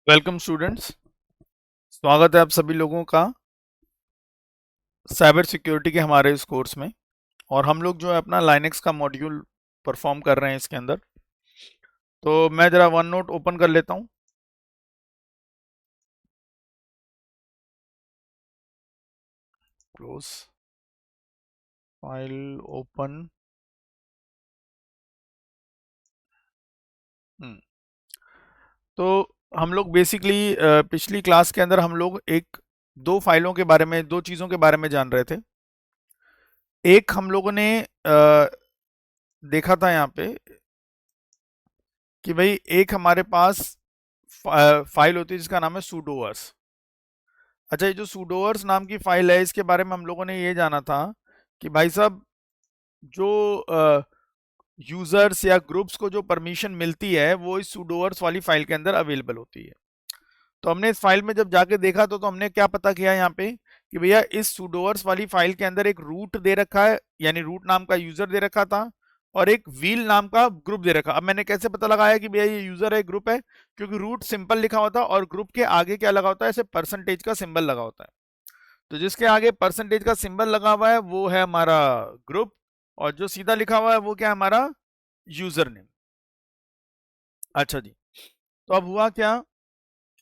Welcome students. स्वागत है आप सभी लोगों का साइबर सिक्योरिटी के हमारे इस कोर्स में। और हम लोग जो है अपना लाइनेक्स का मॉड्यूल परफॉर्म कर रहे हैं इसके अंदर। तो मैं ज़रा वन नोट ओपन कर लेता हूँ। Close file open. तो हम लोग बेसिकली पिछली क्लास के अंदर हम लोग दो फाइलों के बारे में, दो चीज़ों के बारे में जान रहे थे। एक हम लोगों ने देखा था यहाँ पे कि भाई एक हमारे पास फाइल होती है जिसका नाम है sudoers। अच्छा, ये जो sudoers नाम की फाइल है इसके बारे में हम लोगों ने ये जाना था कि भाई साहब जो यूजर्स या ग्रुप्स को जो परमिशन मिलती है वो इस sudoers वाली फाइल के अंदर अवेलेबल होती है। तो हमने इस फाइल में जब जाके देखा तो हमने क्या पता किया यहाँ पे कि भैया इस sudoers वाली फाइल के अंदर एक रूट दे रखा है, यानी रूट नाम का यूजर दे रखा था, और एक व्हील नाम का ग्रुप दे रखा। अब मैंने कैसे पता लगाया कि भैया ये यूजर है ग्रुप है, क्योंकि रूट सिंपल लिखा होता है और ग्रुप के आगे क्या लगा होता है, ऐसे परसेंटेज का सिंबल लगा होता है। तो जिसके आगे परसेंटेज का सिंबल लगा हुआ है वो है हमारा ग्रुप, और जो सीधा लिखा हुआ है वो क्या है, हमारा यूजर नेम। अच्छा जी, तो अब हुआ क्या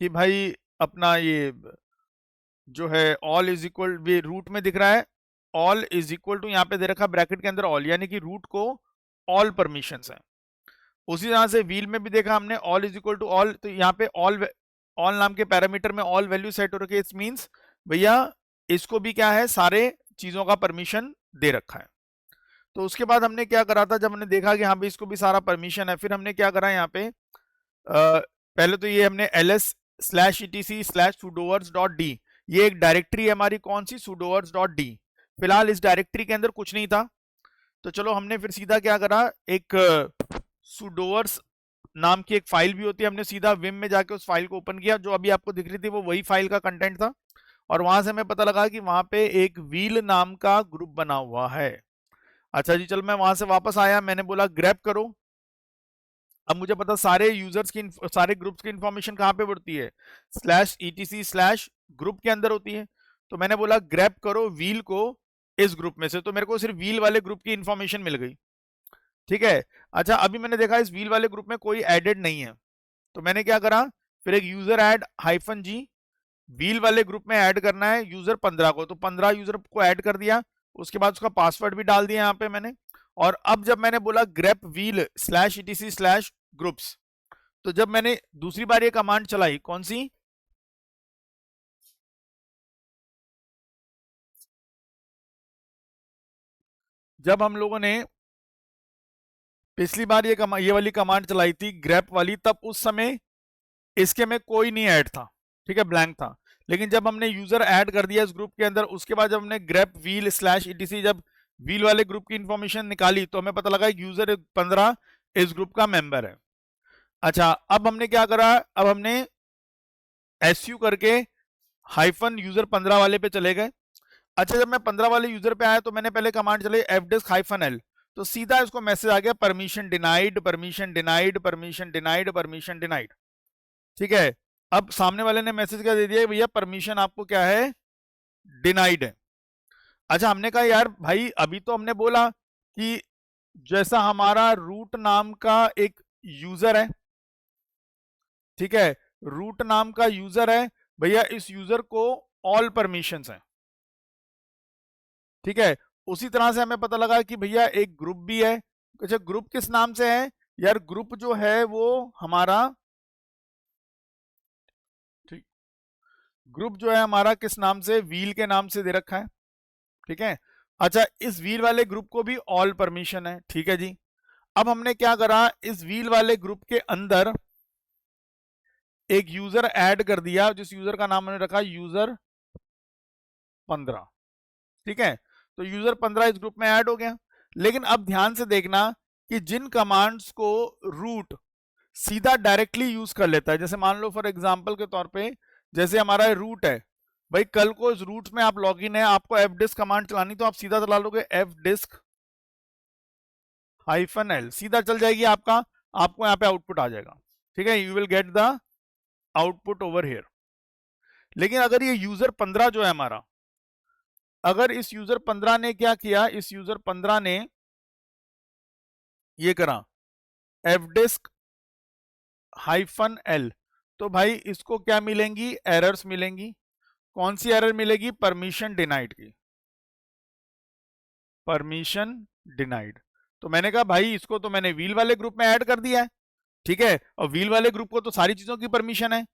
कि भाई अपना ये जो है ऑल इज इक्वल, भी रूट में दिख रहा है ऑल इज इक्वल टू, यहाँ पे दे रखा ब्रैकेट के अंदर ऑल, यानी कि रूट को ऑल परमिशंस हैं। उसी तरह से व्हील में भी देखा हमने all is equal to all, तो यहाँ पे ऑल ऑल नाम के पैरामीटर में ऑल वैल्यू सेट हो रखी है। इट्स मींस भैया इसको भी क्या है, सारे चीजों का परमिशन दे रखा है। तो उसके बाद हमने क्या करा था, जब हमने देखा कि हाँ भाई इसको भी सारा परमिशन है, फिर हमने क्या करा यहाँ पे पहले तो ये हमने ls/etc/sudoers.d, ये एक डायरेक्टरी है हमारी, कौन सी, sudoers.d। फिलहाल इस डायरेक्टरी के अंदर कुछ नहीं था, तो चलो हमने फिर सीधा क्या करा, एक sudoers नाम की एक फाइल भी होती है, हमने सीधा विम में जाके उस फाइल को ओपन किया। जो अभी आपको दिख रही थी वो वही फाइल का कंटेंट था, और वहां से हमें पता लगा कि वहां पे एक व्हील नाम का ग्रुप बना हुआ है। अच्छा जी, चलो मैं वहां से वापस आया, मैंने बोला ग्रैब करो। अब मुझे पता सारे यूजर्स की सारे ग्रुप्स की इंफॉर्मेशन कहाँ पे बढ़ती है, /etc/ग्रुप के अंदर होती है। तो मैंने बोला ग्रैब करो व्हील को इस ग्रुप में से, तो मेरे को सिर्फ व्हील वाले ग्रुप की इंफॉर्मेशन मिल गई। ठीक है। अच्छा, अभी मैंने देखा इस व्हील वाले ग्रुप में कोई एडेड नहीं है, तो मैंने क्या करा, फिर एक यूजर ऐड -g, व्हील वाले ग्रुप में ऐड करना है यूजर 15 को, तो 15 यूजर को ऐड कर दिया। उसके बाद उसका पासवर्ड भी डाल दिया यहाँ पे मैंने। और अब जब मैंने बोला ग्रेप व्हील /etc/ग्रुप्स, तो जब मैंने दूसरी बार ये कमांड चलाई, कौन सी, जब हम लोगों ने पिछली बार ये वाली कमांड चलाई थी ग्रेप वाली, तब उस समय इसके में कोई नहीं ऐड था, ठीक है, ब्लैंक था। लेकिन जब हमने यूजर ऐड कर दिया इस ग्रुप के अंदर, उसके बाद जब हमने ग्रेप व्हील /etc, जब व्हील वाले ग्रुप की इंफॉर्मेशन निकाली, तो हमें पता लगा यूजर 15 इस ग्रुप का मेंबर है। अच्छा, अब हमने क्या करा, अब हमने SU करके -यूजर 15 वाले पे चले गए। अच्छा, जब मैं 15 वाले यूजर पे आया तो मैंने पहले कमांड चलाई fdisk-l, तो सीधा इसको मैसेज आ गया permission denied, permission denied, permission denied, permission denied. ठीक है। अब सामने वाले ने मैसेज क्या दे दिया, भैया परमिशन आपको क्या है, डिनाइड है। अच्छा, हमने कहा यार भाई अभी तो हमने बोला कि जैसा हमारा रूट नाम का एक यूजर है, ठीक है, रूट नाम का यूजर है, भैया इस यूजर को ऑल परमिशंस हैं। ठीक है। उसी तरह से हमें पता लगा कि भैया एक ग्रुप भी है। अच्छा, ग्रुप किस नाम से है, यार ग्रुप जो है वो हमारा, ठीक, ग्रुप जो है हमारा किस नाम से, व्हील के नाम से दे रखा है। ठीक है। अच्छा, इस व्हील वाले ग्रुप को भी ऑल परमिशन है। ठीक है जी। अब हमने क्या करा, इस व्हील वाले ग्रुप के अंदर एक यूजर ऐड कर दिया, जिस यूजर का नाम हमने रखा यूजर 15। ठीक है। तो यूजर 15 इस ग्रुप में ऐड हो गया। लेकिन अब ध्यान से देखना कि जिन कमांड्स को रूट सीधा डायरेक्टली यूज कर लेता है, जैसे मान लो फॉर एग्जांपल के तौर पे, जैसे हमारा रूट है, भाई कल को इस रूट में आप लॉगिन है, आपको fdisk कमांड चलानी, तो आप सीधा चला लोगे fdisk-l, सीधा चल जाएगी आपका, आपको यहाँ पे आउटपुट आ जाएगा। ठीक है, you will get the output over here. लेकिन अगर ये यूजर 15 जो है हमारा, अगर इस यूजर 15 ने क्या किया, इस यूजर 15 ने ये करा fdisk -l, तो भाई इसको क्या मिलेंगी, एरर्स मिलेंगी। कौन सी एरर मिलेगी, परमिशन डिनाइड की, परमिशन डिनाइड। तो मैंने कहा भाई इसको तो मैंने व्हील वाले ग्रुप में ऐड कर दिया है, ठीक है, और व्हील वाले ग्रुप को तो सारी चीजों की परमिशन है।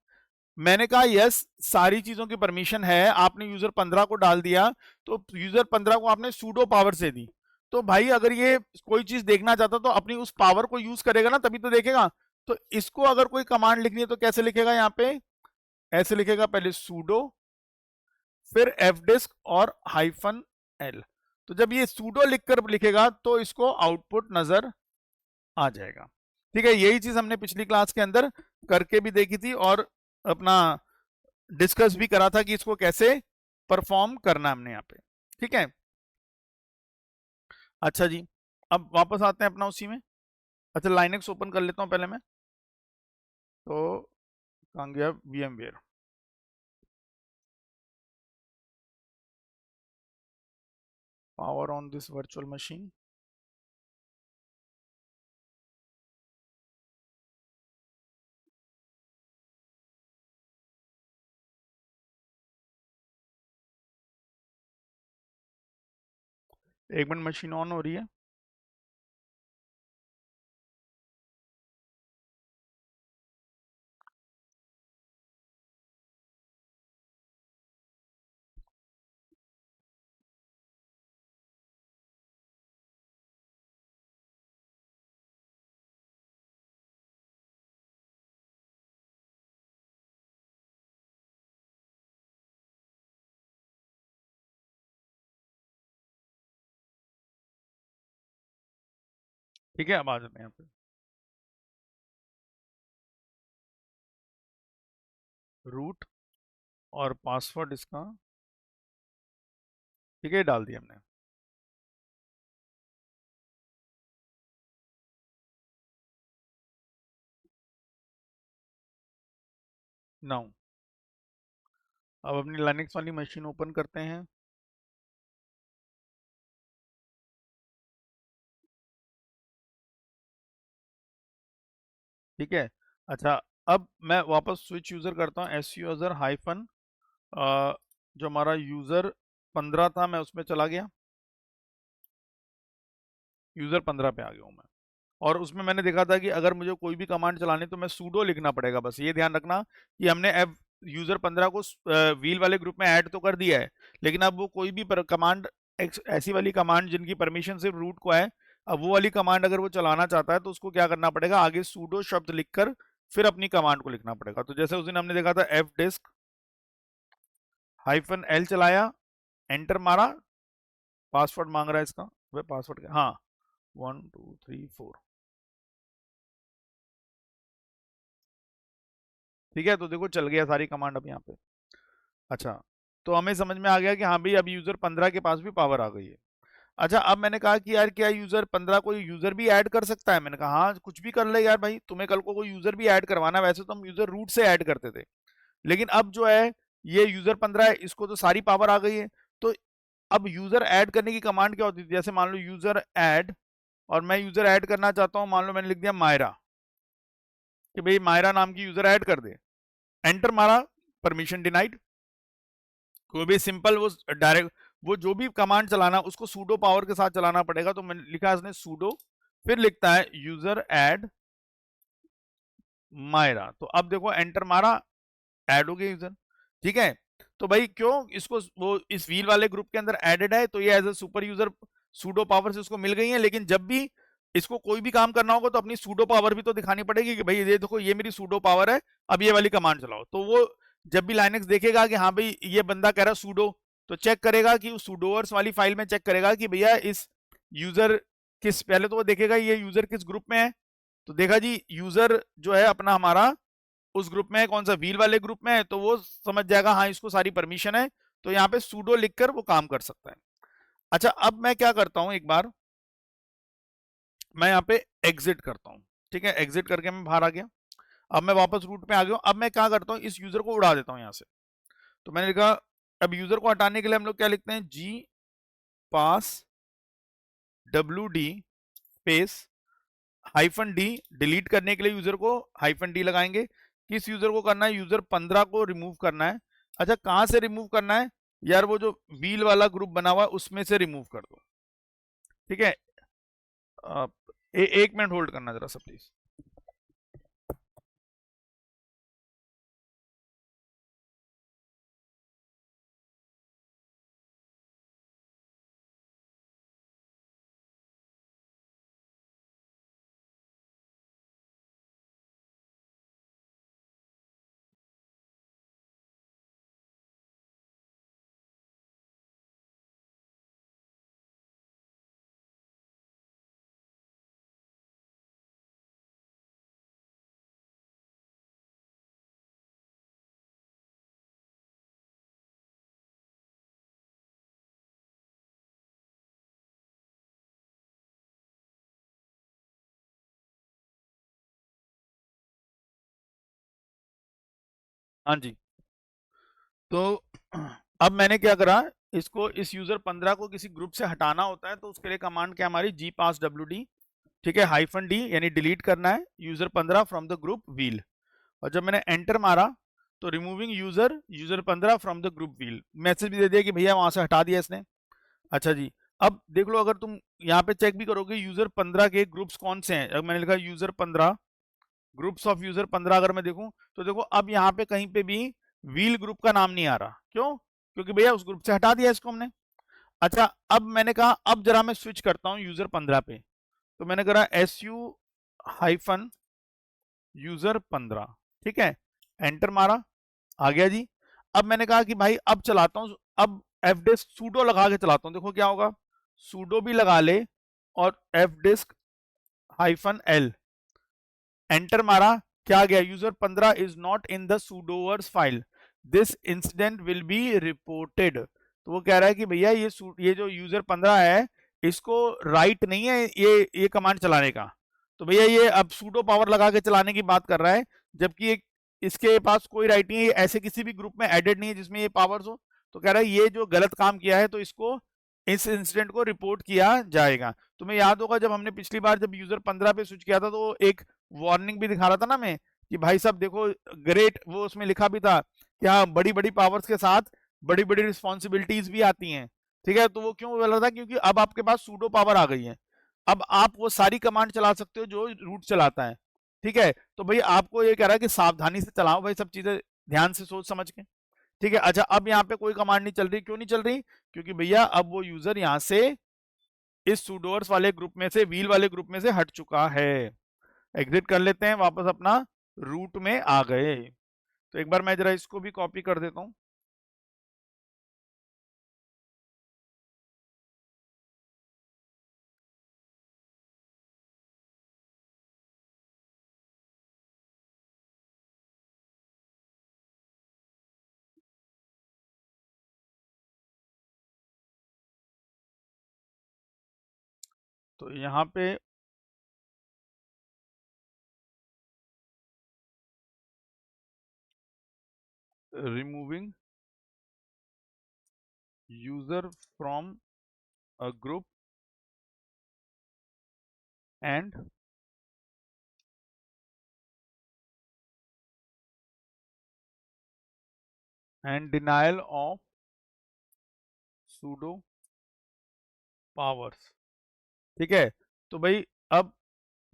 मैंने कहा यस सारी चीजों की परमिशन है, आपने यूजर 15 को डाल दिया, तो यूजर 15 को आपने सूडो पावर से दी। तो भाई अगर ये कोई चीज देखना चाहता तो अपनी उस पावर को यूज करेगा ना, तभी तो देखेगा। तो इसको अगर कोई कमांड लिखनी है तो कैसे लिखेगा, यहाँ पे ऐसे लिखेगा, पहले सूडो फिर fdisk और -l। तो जब ये सूडो लिखकर लिखेगा तो इसको आउटपुट नजर आ जाएगा। ठीक है, यही चीज हमने पिछली क्लास के अंदर करके भी देखी थी और अपना डिस्कस भी करा था कि इसको कैसे परफॉर्म करना है हमने यहाँ पे। ठीक है, अच्छा जी, अब वापस आते हैं अपना उसी में। अच्छा, लाइनेक्स ओपन कर लेता हूँ पहले मैं, तो कहाँ गया VMware। Power on this virtual machine. एक मिनट, मशीन ऑन हो रही है। ठीक है, अब आ जाते हैं यहाँ पे। रूट और पासवर्ड इसका, ठीक है, डाल दिया हमने। नाउ अब अपनी लाइनेक्स वाली मशीन ओपन करते हैं। ठीक है, अच्छा, अब मैं वापस स्विच यूजर करता हूँ, एस यूजर हाइफन जो हमारा यूजर 15 था मैं उसमें चला गया, यूजर 15 पे आ गया हूँ मैं। और उसमें मैंने देखा था कि अगर मुझे कोई भी कमांड चलानी तो मैं सूडो लिखना पड़ेगा। बस ये ध्यान रखना कि हमने एफ यूजर 15 को व्हील वाले ग्रुप में ऐड तो कर दिया है, लेकिन अब वो कोई भी कमांड, ऐसी वाली कमांड जिनकी परमिशन सिर्फ रूट को है, अब वो वाली कमांड अगर वो चलाना चाहता है तो उसको क्या करना पड़ेगा, आगे सूडो शब्द लिखकर फिर अपनी कमांड को लिखना पड़ेगा। तो जैसे उस दिन हमने देखा था fdisk -l चलाया, एंटर मारा, पासवर्ड मांग रहा है इसका, वे पासवर्ड क्या, हाँ 1 2 3 4। ठीक है, तो देखो चल गया सारी कमांड अब यहाँ पे। अच्छा, तो हमें समझ में आ गया कि हाँ भाई अब यूजर 15 के पास भी पावर आ गई है। अच्छा, अब मैंने कहा कि यार क्या यूजर 15 कोई यूजर भी ऐड कर सकता है, मैंने कहा हाँ कुछ भी कर ले यार भाई, तुम्हें कल को कोई यूजर भी ऐड करवाना, वैसे तो हम यूजर रूट से ऐड करते थे, लेकिन अब जो है ये यूजर 15 है, इसको तो सारी पावर आ गई है। तो अब यूजर ऐड करने की कमांड क्या होती थी, जैसे मान लो यूजर ऐड, और मैं यूजर ऐड करना चाहता हूँ, मान लो मैंने लिख दिया मायरा, कि भाई मायरा नाम की यूजर ऐड कर दे, एंटर मारा, परमिशन डिनाइड। कोई भी सिंपल वो डायरेक्ट वो जो भी कमांड चलाना उसको सूडो पावर के साथ चलाना पड़ेगा, तो मैंने लिखा इसने सूडो, फिर लिखता है यूजर ऐड मायरा, तो अब देखो एंटर मारा, ऐड हो गया यूजर। ठीक है, तो भाई क्यों इसको वो इस व्हील वाले ग्रुप के अंदर एडेड है, तो ये as a super user sudo power से उसको मिल गई है, लेकिन जब भी इसको कोई भी काम करना होगा तो अपनी सूडो पावर भी तो दिखानी पड़ेगी कि भाई ये देखो ये मेरी सूडो पावर है, अब ये वाली कमांड चलाओ। तो वो जब भी लाइनेक्स देखेगा कि हाँ भाई ये बंदा कह रहा सूडो, तो चेक करेगा कि सूडोवर्स वाली फाइल में चेक करेगा कि भैया इस यूजर किस, पहले तो वो देखेगा ये यूजर किस ग्रुप में है, तो देखा जी यूजर जो है अपना हमारा उस ग्रुप में है, कौन सा, व्हील वाले ग्रुप में है, तो वो समझ जाएगा हाँ इसको सारी परमिशन है, तो यहाँ पे सूडो लिखकर वो काम कर सकता है। अच्छा, अब मैं क्या करता हूँ, एक बार मैं यहाँ पे एग्जिट करता हूँ। ठीक है, एग्जिट करके मैं बाहर आ गया। अब मैं वापस रूट में आ गया हूँ। अब मैं क्या करता हूँ, इस यूजर को उड़ा देता हूँ यहाँ से। तो मैंने लिखा, अब यूजर को हटाने के लिए हम लोग क्या लिखते हैं, जी पास WD space hyphen D, delete करने के लिए यूजर को हाइफन डी लगाएंगे। किस यूजर को करना है, यूजर 15 को रिमूव करना है। अच्छा, कहां से रिमूव करना है यार, वो जो व्हील वाला ग्रुप बना हुआ है उसमें से रिमूव कर दो। ठीक है, एक मिनट होल्ड करना जरा सा प्लीज। हाँ जी, तो अब मैंने क्या करा, इसको इस यूजर 15 को किसी ग्रुप से हटाना होता है, तो उसके लिए कमांड क्या हमारी, जी पास WD, ठीक है, हाइफन डी, यानी डिलीट करना है user 15 from the group wheel. और जब मैंने एंटर मारा तो removing user 15 from the group wheel, message भी दे दिया कि भैया वहां से हटा दिया इसने। अच्छा जी, अब देख लो, अगर तुम यहाँ पे चेक भी करोगे यूजर 15 के ग्रुप्स कौन से हैं, अगर मैंने लिखा यूजर 15, ग्रुप्स ऑफ यूजर 15, अगर मैं देखूं तो देखो अब यहाँ पे कहीं पे भी व्हील ग्रुप का नाम नहीं आ रहा। क्यों? क्योंकि भैया उस ग्रुप से हटा दिया इसको हमने। अच्छा, अब मैंने कहा अब जरा मैं स्विच करता हूँ यूजर 15 पे, तो मैंने करा SU हाइफन यूजर 15, ठीक है, एंटर मारा, आ गया जी। अब मैंने कहा कि भाई अब चलाता हूँ, अब fdisk sudo लगा के चलाता हूँ, देखो क्या होगा, sudo भी लगा ले और fdisk हाइफन L, एंटर मारा, क्या गया, user 15 is not in the sudoers file, this incident will be reported. तो वो कह रहा है कि भैया ये जो यूजर 15 है इसको राइट नहीं है ये कमांड चलाने का। तो भैया ये अब सूडो पावर लगा के चलाने की बात कर रहा है, जबकि एक इसके पास कोई राइट नहीं है, ऐसे किसी भी ग्रुप में एडेड नहीं है जिसमें ये पावर्स हो। तो कह रहा है ये जो गलत काम किया है तो इसको, इस इंसिडेंट को रिपोर्ट किया जाएगा। तुम्हें याद होगा जब हमने पिछली बार जब यूजर 15 पे स्विच किया था तो एक वार्निंग भी दिखा रहा था ना मैं, कि भाई साहब देखो ग्रेट, वो उसमें लिखा भी था कि हाँ बड़ी बड़ी पावर्स के साथ बड़ी बड़ी रिस्पॉन्सिबिलिटीज भी आती हैं। ठीक है, तो वो क्यों बोल रहा था, क्योंकि अब आपके पास सूडो पावर आ गई है, अब आप वो सारी कमांड चला सकते हो जो रूट चलाता है। ठीक है, तो भाई आपको ये कह रहा है कि सावधानी से चलाओ भाई, सब चीजें ध्यान से सोच समझ के। ठीक है, अच्छा अब यहाँ पे कोई कमांड नहीं चल रही, क्यों नहीं चल रही, क्योंकि भैया अब वो यूजर यहाँ से इस सुडोर्स वाले ग्रुप में से, व्हील वाले ग्रुप में से हट चुका है। एग्जिट कर लेते हैं, वापस अपना रूट में आ गए। तो एक बार मैं जरा इसको भी कॉपी कर देता हूं। तो यहाँ पे removing user from a group and denial of pseudo powers. ठीक है, तो भाई अब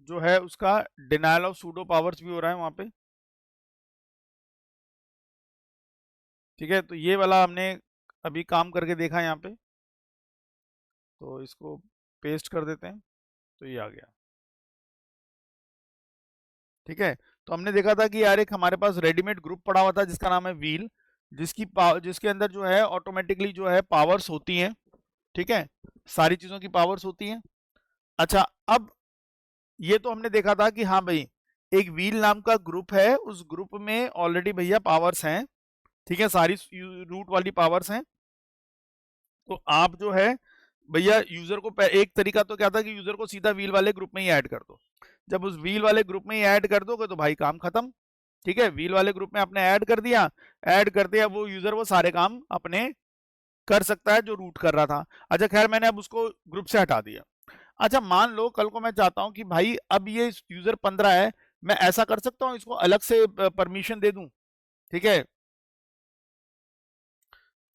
जो है उसका डिनायल ऑफ सूडो पावर्स भी हो रहा है वहां पे। ठीक है, तो ये वाला हमने अभी काम करके देखा यहाँ पे, तो इसको पेस्ट कर देते हैं, तो ये आ गया। ठीक है, तो हमने देखा था कि यार एक हमारे पास रेडीमेड ग्रुप पड़ा हुआ था जिसका नाम है व्हील, जिसके अंदर जो है ऑटोमेटिकली जो है पावर्स होती हैं। ठीक है, सारी चीजों की पावर्स होती हैं। अच्छा, अब ये तो हमने देखा था कि हाँ भाई एक व्हील नाम का ग्रुप है, उस ग्रुप में ऑलरेडी भैया पावर्स हैं। ठीक है, सारी रूट वाली पावर्स हैं। तो आप जो है भैया यूजर को एक तरीका तो क्या था कि यूजर को सीधा व्हील वाले ग्रुप में ही ऐड कर दो। जब उस व्हील वाले ग्रुप में ही ऐड कर दोगे तो भाई काम खत्म। ठीक है, व्हील वाले ग्रुप में आपने ऐड कर दिया, ऐड करते अब वो यूजर वो सारे काम अपने कर सकता है जो रूट कर रहा था। अच्छा खैर मैंने अब उसको ग्रुप से हटा दिया। अच्छा मान लो कल को मैं चाहता हूं कि भाई अब ये यूजर 15 है, मैं ऐसा कर सकता हूं इसको अलग से परमिशन दे दूं, ठीक है,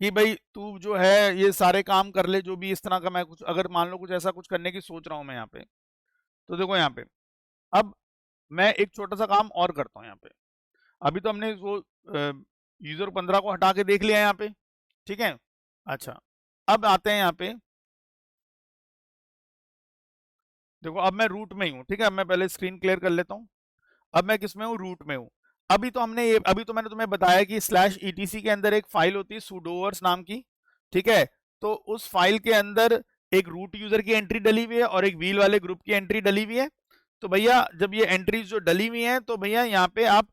कि भाई तू जो है ये सारे काम कर ले, जो भी इस तरह का मैं कुछ अगर मान लो कुछ ऐसा कुछ करने की सोच रहा हूं मैं यहाँ पे, तो देखो यहाँ पे अब मैं एक छोटा सा काम और करता हूँ यहाँ पे। अभी तो हमने वो यूजर 15 को हटा के देख लिया यहाँ पे, ठीक है। अच्छा अब आते हैं यहाँ पे, देखो अब मैं रूट में ही हूँ, ठीक है, अब मैं पहले स्क्रीन क्लियर कर लेता हूँ। अब मैं किस में हूँ, रूट में हूँ। अभी तो मैंने तुम्हें बताया कि स्लैश ईटीसी के अंदर एक फाइल होती है सुडोवर्स नाम की, ठीक है। तो उस फाइल के अंदर एक रूट यूजर की एंट्री डली हुई है और एक व्हील वाले ग्रुप की एंट्री डली हुई है। तो भैया जब ये एंट्रीज जो डली हुई है तो भैया यहाँ पे आप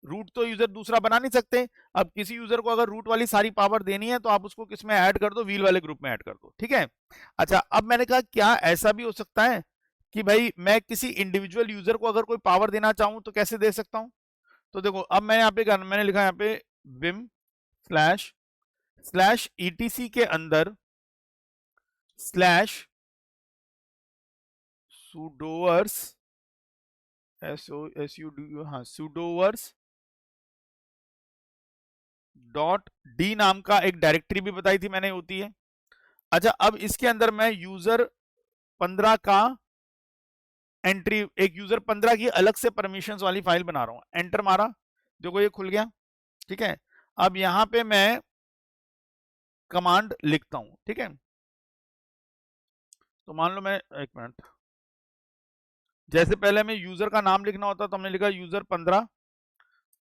रूट तो यूजर दूसरा बना नहीं सकते। अब किसी यूजर को अगर रूट वाली सारी पावर देनी है तो आप उसको किस में ऐड कर दो, व्हील वाले ग्रुप में ऐड कर दो, ठीक है। अच्छा अब मैंने कहा क्या ऐसा भी हो सकता है कि भाई मैं किसी इंडिविजुअल यूजर को अगर कोई पावर देना चाहूं तो कैसे दे सकता हूं। तो देखो अब मैंने यहाँ पे मैंने लिखा यहाँ पे विम स्लैश स्लैश ईटीसी के अंदर स्लैश सुडोवर्स SUDO हाँ सुडोवर्स डॉट डी नाम का एक डायरेक्टरी भी बताई थी मैंने होती है। अच्छा अब इसके अंदर मैं यूजर 15 का एंट्री, एक यूजर 15 की अलग से परमिशंस वाली फाइल बना रहा हूं। एंटर मारा, देखो ये खुल गया, ठीक है। अब यहां पे मैं कमांड लिखता हूं, ठीक है। तो मान लो मैं एक मिनट, जैसे पहले हमें यूजर का नाम लिखना होता तो हमने लिखा यूजर 15,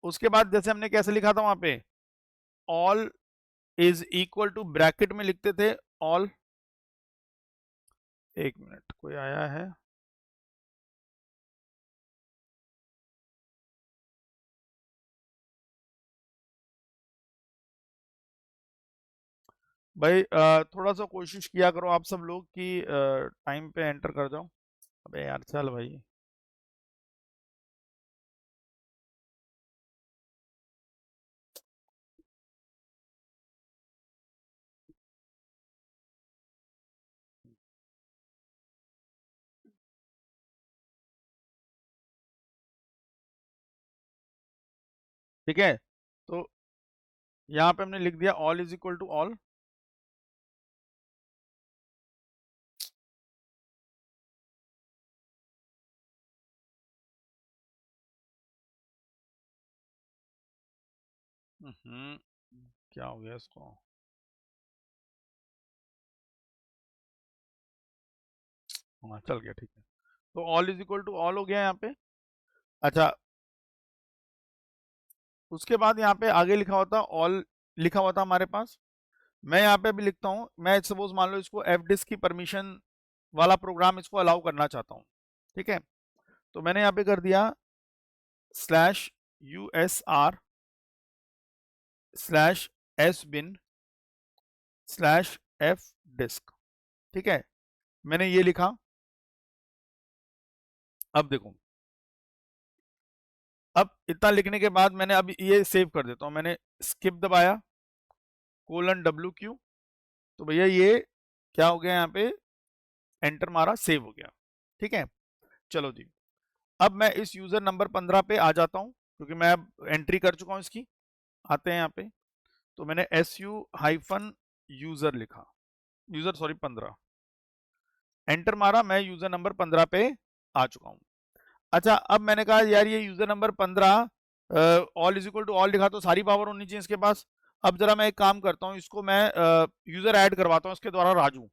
उसके बाद जैसे हमने कैसे लिखा था वहां पे all is equal to bracket में लिखते थे ऑल। एक मिनट कोई आया है, भाई थोड़ा सा कोशिश किया करो आप सब लोग कि टाइम पे एंटर कर जाओ। अबे यार चल भाई, ठीक है। तो यहाँ पे हमने लिख दिया all is equal to all. क्या हो गया इसको, हाँ चल गया, ठीक है। तो all is equal to all हो गया यहाँ पे। अच्छा उसके बाद यहाँ पे आगे लिखा होता ऑल, लिखा हुआ था हमारे पास। मैं यहाँ पे भी लिखता हूँ, मैं सपोज मान लो इसको एफ डिस्क की परमिशन वाला प्रोग्राम इसको अलाउ करना चाहता हूँ, ठीक है। तो मैंने यहाँ पे कर दिया slash USR slash SBIN slash F disk, ठीक है। मैंने ये लिखा। अब देखो, अब इतना लिखने के बाद मैंने अब ये सेव कर देता हूँ, मैंने स्किप दबाया :WQ, तो भैया ये क्या हो गया यहाँ पे, एंटर मारा, सेव हो गया, ठीक है। चलो जी, अब मैं इस यूजर नंबर 15 पे आ जाता हूँ क्योंकि मैं अब एंट्री कर चुका हूँ इसकी। आते हैं यहाँ पे, तो मैंने SU-यूजर लिखा, यूजर सॉरी 15, एंटर मारा, मैं यूजर नंबर 15 पे आ चुका हूँ। अच्छा अब मैंने कहा यार ये user number 15 all is equal to all लिखा तो सारी पावर होनी चाहिए इसके पास। अब जरा मैं एक काम करता हूँ, इसको मैं यूजर ऐड करवाता हूँ इसके द्वारा राजू।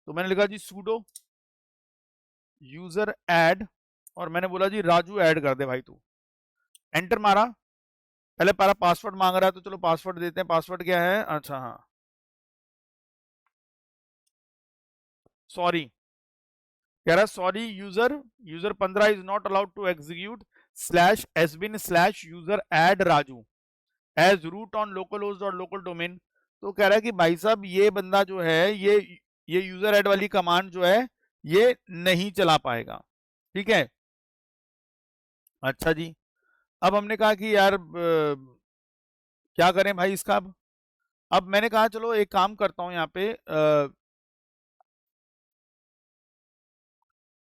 तो मैंने लिखा जी सूडो यूजर ऐड और मैंने बोला जी राजू ऐड कर दे भाई तू। एंटर मारा, पहले पारा पासवर्ड मांग रहा है तो चलो पासवर्ड देते हैं। पासवर्ड क्या है, अच्छा हाँ सॉरी, कह रहा sorry user 15 is not allowed to execute slash sbin slash user add Raju as root on local host और लोकल डोमेन। तो कह रहा है कि भाई साहब ये बंदा जो है ये यूजर ऐड वाली कमांड जो है ये नहीं चला पाएगा, ठीक है। अच्छा जी, अब हमने कहा कि यार क्या करें भाई इसका। अब मैंने कहा चलो एक काम करता हूं यहाँ पे,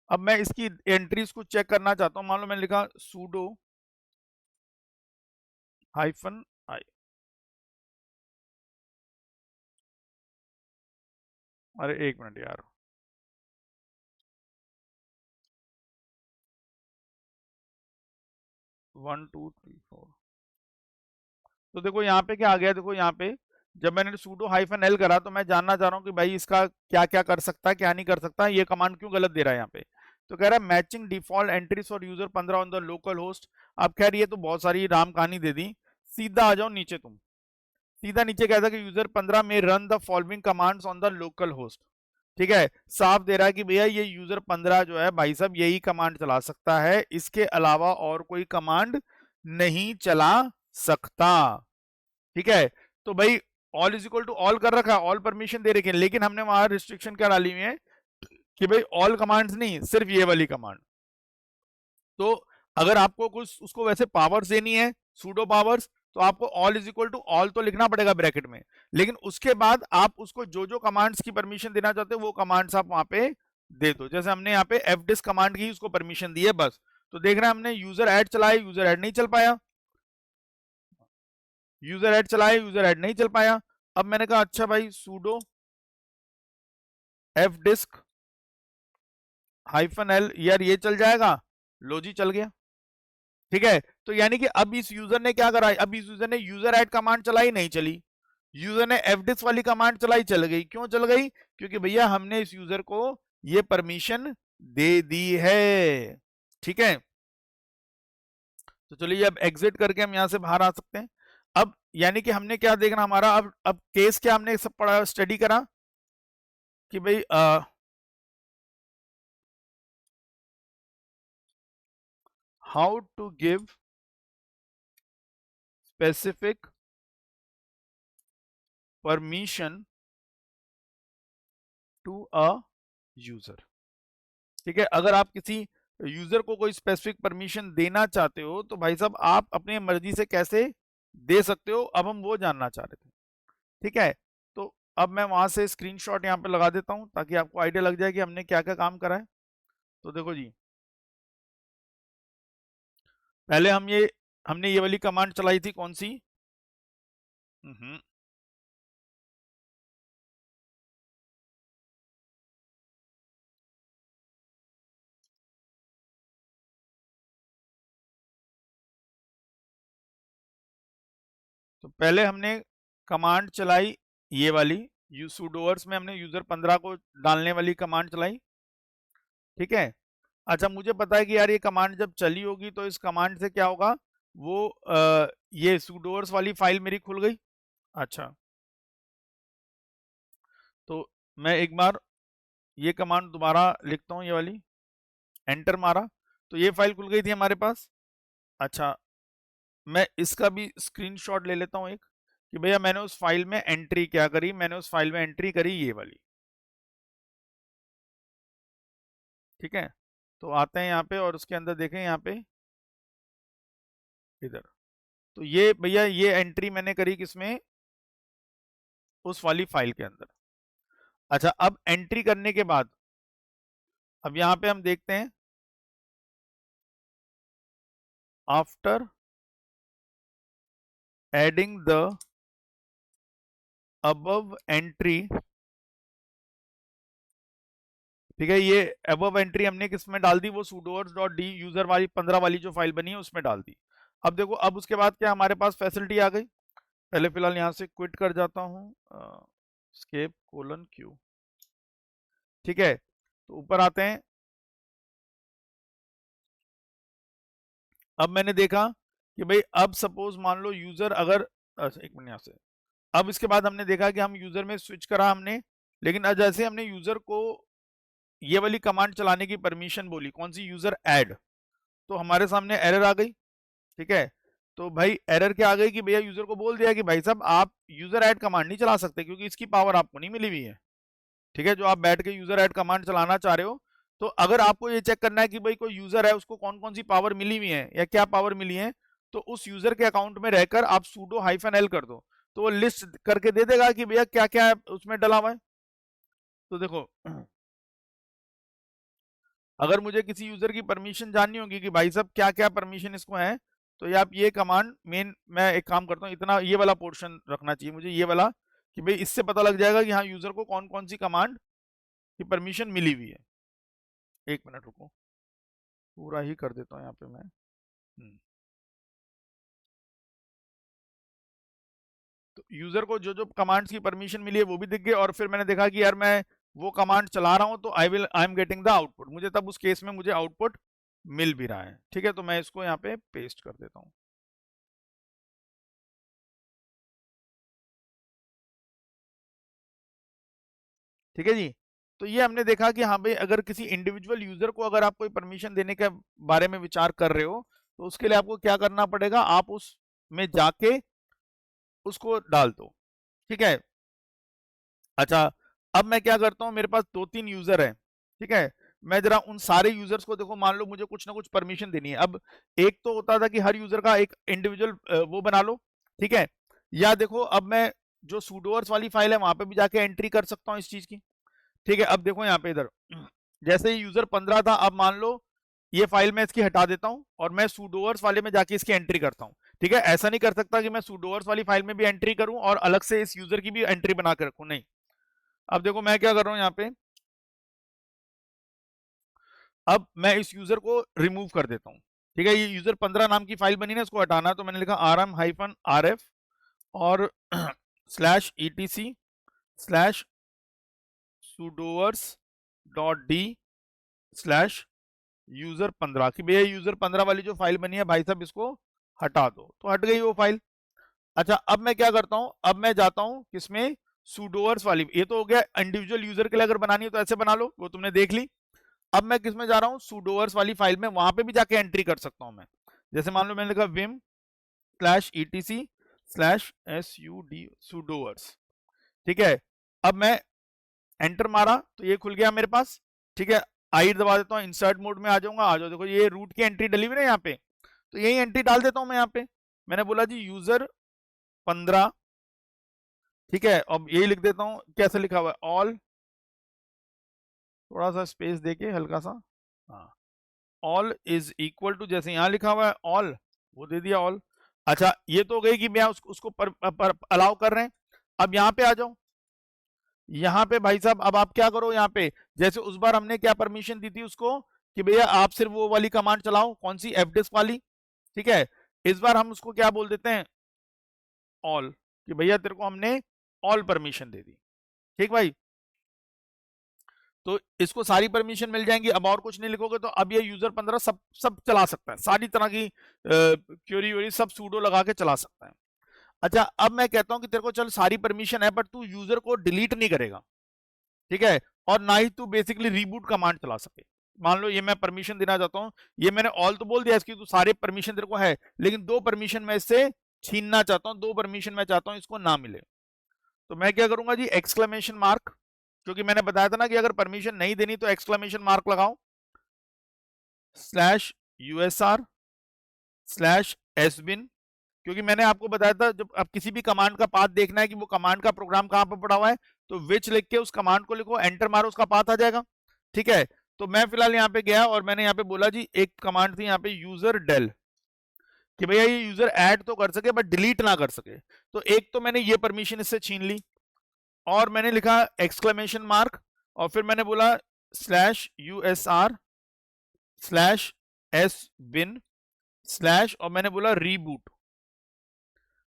अब मैं इसकी एंट्रीज को चेक करना चाहता हूं। मान लो मैंने लिखा sudo हाइफन आई। अरे एक मिनट यार, 1 2 3 4। तो देखो यहाँ पे क्या आ गया, देखो यहाँ पे जब मैंने sudo हाइफन एल करा तो मैं जानना चाह रहा हूँ कि भाई इसका क्या क्या कर सकता है क्या नहीं कर सकता, ये कमांड क्यों गलत दे रहा है यहाँ पे। तो कह रहा है matching default entries for user 15 on the local host. अब खैर ये तो बहुत सारी राम कहानी दे दी, सीधा आ जाओ नीचे तुम। सीधा नीचे कहता है कि यूजर 15 में run the following commands on the local host. ठीक है, साफ दे रहा है कि भैया ये यूजर 15 जो है भाई साहब यही कमांड चला सकता है, इसके अलावा और कोई कमांड नहीं चला सकता। ठीक है, तो भाई all is equal to all कर रखा है, ऑल परमिशन दे रखी है, लेकिन हमने वहां रिस्ट्रिक्शन क्या डाली हुई है कि भाई ऑल कमांड्स नहीं, सिर्फ ये वाली कमांड। तो अगर आपको कुछ उसको वैसे पावर्स देनी है, सूडो पावर्स, तो आपको all is equal to all तो लिखना पड़ेगा ब्रैकेट में, लेकिन उसके बाद आप उसको जो जो कमांड्स की परमिशन देना चाहते हो वो कमांड्स आप वहां पे दे दो। जैसे हमने यहाँ पे fdisk कमांड की उसको परमिशन दी है बस। तो देख रहे हैं हमने यूजर ऐड चलाया, यूजर ऐड नहीं चल पाया, यूजर ऐड चलाया, यूजर ऐड नहीं चल पाया। अब मैंने कहा अच्छा भाई sudo fdisk हाइफन एल, यार ये चल जाएगा, लो जी चल गया। ठीक है, तो यानी कि अब इस यूजर ने क्या करा, अब इस यूजर ने यूजर ऐड कमांड चलाई, नहीं चली। यूजर ने fdisk वाली कमांड चलाई, चल गई। क्यों चल गई? क्योंकि भैया हमने इस यूजर को ये परमिशन दे दी है। ठीक है, तो चलिए अब एग्जिट करके हम यहां से बाहर आ सकते हैं। अब यानी कि हमने क्या देखना हमारा, अब केस क्या हमने सब पढ़ा स्टडी करा कि भाई how to give specific permission to a user. ठीक है, अगर आप किसी यूजर को कोई स्पेसिफिक परमिशन देना चाहते हो तो भाई साहब आप अपनी मर्जी से कैसे दे सकते हो, अब हम वो जानना चाह रहे थे। ठीक है, तो अब मैं वहां से स्क्रीनशॉट यहाँ पे लगा देता हूँ ताकि आपको आइडिया लग जाए कि हमने क्या क्या काम करा है। तो देखो जी, पहले हमने ये वाली कमांड चलाई थी, कौन सी? हम्म, तो पहले हमने कमांड चलाई ये वाली, यू sudoers में हमने यूजर 15 को डालने वाली कमांड चलाई। ठीक है, अच्छा मुझे पता है कि यार ये कमांड जब चली होगी तो इस कमांड से क्या होगा, वो ये sudoers वाली फाइल मेरी खुल गई। अच्छा, तो मैं एक बार ये कमांड दोबारा लिखता हूँ, ये वाली, एंटर मारा, तो ये फाइल खुल गई थी हमारे पास। अच्छा, मैं इसका भी स्क्रीनशॉट ले लेता हूँ एक, कि भैया मैंने उस फाइल में एंट्री क्या करी, मैंने उस फाइल में एंट्री करी ये वाली। ठीक है, तो आते हैं यहाँ पे और उसके अंदर देखें यहाँ पे इधर, तो ये भैया ये एंट्री मैंने करी किसमें, उस वाली फाइल के अंदर। अच्छा, अब एंट्री करने के बाद अब यहाँ पे हम देखते हैं after adding the above entry. ठीक है, ये अबव एंट्री हमने किस में डाल दी, वो sudoers डॉट डी यूजर वाली 15 वाली जो फाइल बनी है उसमें डाल दी। अब देखो, अब उसके बाद क्या हमारे पास फैसिलिटी आ गई। पहले फिलहाल यहाँ से क्विट कर जाता हूँ, escape कोलन क्यू। ठीक है, तो ऊपर आते हैं। अब मैंने देखा कि भाई अब सपोज मान लो यूजर अगर, अच्छा एक मिनट यहाँ से, अब इसके बाद हमने देखा कि हम यूजर में स्विच करा हमने, लेकिन अब जैसे हमने यूजर को ये वाली कमांड चलाने की परमिशन बोली, कौन सी, यूजर ऐड, तो हमारे सामने एरर आ गई। ठीक है, तो भाई एरर क्या आ गई कि भैया यूजर को बोल दिया कि भाई साहब आप यूजर ऐड कमांड नहीं चला सकते क्योंकि इसकी पावर आपको नहीं मिली हुई है। ठीक है, जो आप बैठ के यूजर ऐड कमांड चलाना चाह रहे हो, तो अगर आपको ये चेक करना है कि भाई कोई यूजर है उसको कौन कौन सी पावर मिली हुई है या क्या पावर मिली है, तो उस यूजर के अकाउंट में रहकर आप sudo -l कर दो, तो वो लिस्ट करके दे देगा कि भैया क्या क्या उसमें डला हुआ है। तो देखो, अगर मुझे किसी यूजर की परमिशन जाननी होगी कि भाई साहब क्या क्या परमिशन इसको है, तो ये आप ये कमांड मेन, मैं एक काम करता हूँ, इतना ये वाला पोर्शन रखना चाहिए मुझे, ये वाला, कि भाई इससे पता लग जाएगा कि हाँ यूजर को कौन कौन सी कमांड की परमिशन मिली हुई है। एक मिनट रुको, पूरा ही कर देता हूँ यहाँ पे मैं। तो यूजर को जो जो कमांड्स की परमिशन मिली है वो भी दिख गई, और फिर मैंने देखा कि यार मैं वो कमांड चला रहा हूँ तो I am getting the output, मुझे तब उस केस में मुझे आउटपुट मिल भी रहा है। ठीक है, तो मैं इसको यहाँ पे पेस्ट कर देता हूँ। ठीक है जी, तो ये हमने देखा कि हाँ भाई अगर किसी इंडिविजुअल यूजर को अगर आप कोई परमिशन देने के बारे में विचार कर रहे हो, तो उसके लिए आपको क्या करना पड़ेगा, आप उसमें जाके उसको डाल दो। ठीक है, अच्छा, अब मैं क्या करता हूँ, मेरे पास 2-3 यूजर है। ठीक है, मैं जरा उन सारे यूजर्स को देखो, मान लो मुझे कुछ ना कुछ परमिशन देनी है। अब एक तो होता था कि हर यूजर का एक इंडिविजुअल वो बना लो। ठीक है, या देखो अब मैं जो sudoers वाली फाइल है वहां पे भी जाके एंट्री कर सकता हूँ इस चीज की। ठीक है, अब देखो यहाँ पे इधर जैसे ही यूजर 15 था, अब मान लो ये फाइल मैं इसकी हटा देता हूँ और मैं sudoers वाले में जाके इसकी एंट्री करता हूँ। ठीक है, ऐसा नहीं कर सकता कि मैं sudoers वाली फाइल में भी एंट्री करूं और अलग से इस यूजर की भी एंट्री बना के रखूं, नहीं। अब देखो मैं क्या कर रहा हूं यहाँ पे, अब मैं इस यूजर को रिमूव कर देता हूँ। ठीक है, ये यूजर 15 नाम की फाइल बनी ना, इसको हटाना, तो मैंने लिखा rm-rf और /etc/sudoers.d/user15 कि भैया यूजर 15 वाली जो फाइल बनी है भाई साहब इसको हटा दो, तो हट गई वो फाइल। अच्छा, अब मैं क्या करता हूं, अब मैं जाता हूं किसमें, sudoers वाली, ये तो हो गया इंडिविजुअल यूजर के लिए अगर बनानी है तो ऐसे बना लो, वो तुमने देख ली। अब मैं किसमें जा रहा हूँ, sudoers वाली फाइल में, वहां पे भी जाके एंट्री कर सकता हूं मैं। जैसे मान लो मैंने लिखा vim/etc/sud sudoers। ठीक है, अब मैं एंटर मारा तो ये खुल गया मेरे पास। ठीक है, आई दबा देता हूँ, इंसर्ट मोड में आ जाऊंगा, आ जाओ, देखो ये रूट की एंट्री डली हुई ना यहाँ पे, तो यही एंट्री डाल देता हूँ मैं यहाँ पे। मैंने बोला जी यूजर 15। ठीक है, अब यही लिख देता हूँ, कैसे लिखा हुआ है, ऑल, थोड़ा सा स्पेस देके हल्का सा, हाँ, ऑल इज इक्वल टू, जैसे यहाँ लिखा हुआ है ऑल, वो दे दिया ऑल। अच्छा, ये तो हो गई कि मैं उसको अलाउ कर रहे हैं। अब यहाँ पे आ जाओ, यहाँ पे भाई साहब अब आप क्या करो, यहाँ पे जैसे उस बार हमने क्या परमिशन दी थी उसको कि भैया आप सिर्फ वो वाली कमांड चलाओ, कौन सी, fdisk वाली। ठीक है, इस बार हम उसको क्या बोल देते हैं, ऑल, कि भैया तेरे को हमने ऑल परमिशन दे दी। ठीक भाई, तो इसको सारी परमिशन मिल जाएंगी, अब और कुछ नहीं लिखोगे तो अब ये यूजर 15 सब सब चला सकता है, सारी तरह की क्यूरी व्यूरी सब सूडो लगा के चला सकता है। अच्छा, अब मैं कहता हूं कि तेरे को चल सारी परमिशन है, बट तू यूजर को डिलीट नहीं करेगा। ठीक है, और ना ही तू बेसिकली रीबूट कमांड चला सके। मान लो ये मैं परमिशन देना चाहता हूँ, ये मैंने ऑल तो बोल दिया इसकी, तो सारे परमिशन तेरे को है, लेकिन 2 परमिशन मैं इससे छीनना चाहता हूँ, 2 परमिशन मैं चाहता हूँ इसको ना मिले। तो मैं क्या करूंगा जी, एक्सक्लेमेशन मार्क, क्योंकि मैंने बताया था ना कि अगर परमिशन नहीं देनी तो एक्सक्लेमेशन मार्क लगाओ, /usr/sbin, क्योंकि मैंने आपको बताया था जब आप किसी भी कमांड का पाथ देखना है कि वो कमांड का प्रोग्राम कहाँ पर पड़ा हुआ है, तो विच लिख के उस कमांड को लिखो, एंटर मारो, उसका पाथ आ जाएगा। ठीक है, तो मैं फिलहाल यहाँ पे गया और मैंने यहाँ पे बोला जी, एक कमांड थी यहाँ पे यूजर डेल, कि भैया ये यूजर ऐड तो कर सके बट डिलीट ना कर सके, तो एक तो मैंने ये परमिशन इससे छीन ली, और मैंने लिखा एक्सक्लेमेशन मार्क, और फिर मैंने बोला /usr/sbin/ और मैंने बोला रीबूट।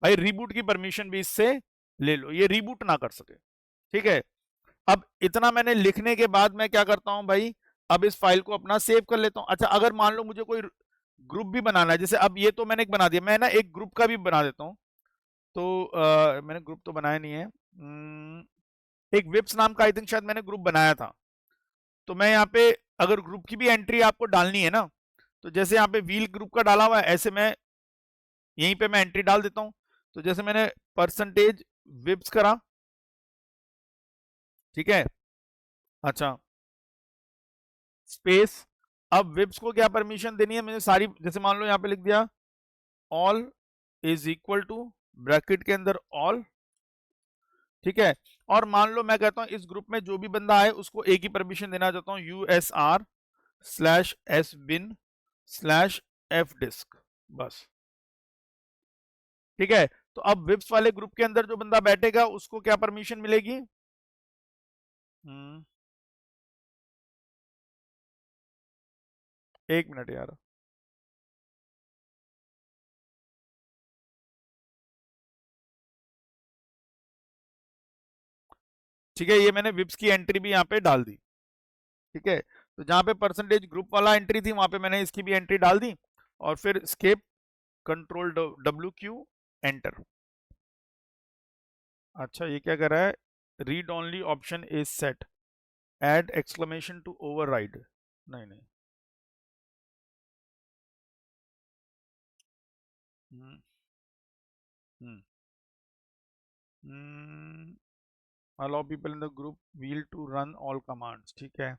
भाई रीबूट की परमिशन भी इससे ले लो, ये रीबूट ना कर सके। ठीक है, अब इतना मैंने लिखने के बाद मैं क्या करता हूं भाई, अब इस फाइल को अपना सेव कर लेता हूं। अच्छा, अगर मान लो मुझे कोई ग्रुप भी बनाना है, जैसे अब ये तो मैंने एक बना दिया, मैं ना एक ग्रुप का भी बना देता हूं। तो मैंने ग्रुप तो बनाया नहीं है, एक विप्स नाम का आई थिंक शायद मैंने ग्रुप बनाया था। तो मैं यहाँ पे अगर ग्रुप की भी एंट्री आपको डालनी है ना, तो जैसे यहाँ पे व्हील ग्रुप का डाला हुआ है, ऐसे मैं यहीं पे मैं एंट्री डाल देता हूँ। तो जैसे मैंने %विप्स करा, ठीक है, अच्छा, स्पेस, अब विप्स को क्या परमिशन देनी है मुझे सारी, जैसे मान लो यहाँ पे लिख दिया all is equal to bracket के अंदर ऑल, ठीक है। और मान लो मैं कहता हूं इस ग्रुप में जो भी बंदा है उसको एक ही परमिशन देना चाहता हूं, USR slash S bin slash F disk, बस, ठीक है। तो अब विप्स वाले ग्रुप के अंदर जो बंदा बैठेगा उसको क्या परमिशन मिलेगी? हम्म, एक मिनट यार, ठीक है, ये मैंने विप्स की एंट्री भी यहाँ पे डाल दी, ठीक है। तो जहां पे परसेंटेज ग्रुप वाला एंट्री थी वहां पे मैंने इसकी भी एंट्री डाल दी, और फिर स्केप कंट्रोल WQ एंटर। अच्छा, ये क्या कर रहा है? Read only option is set, add exclamation to override, नहीं नहीं, hmm hmm allow people in the group wheel to run all commands, ठीक है।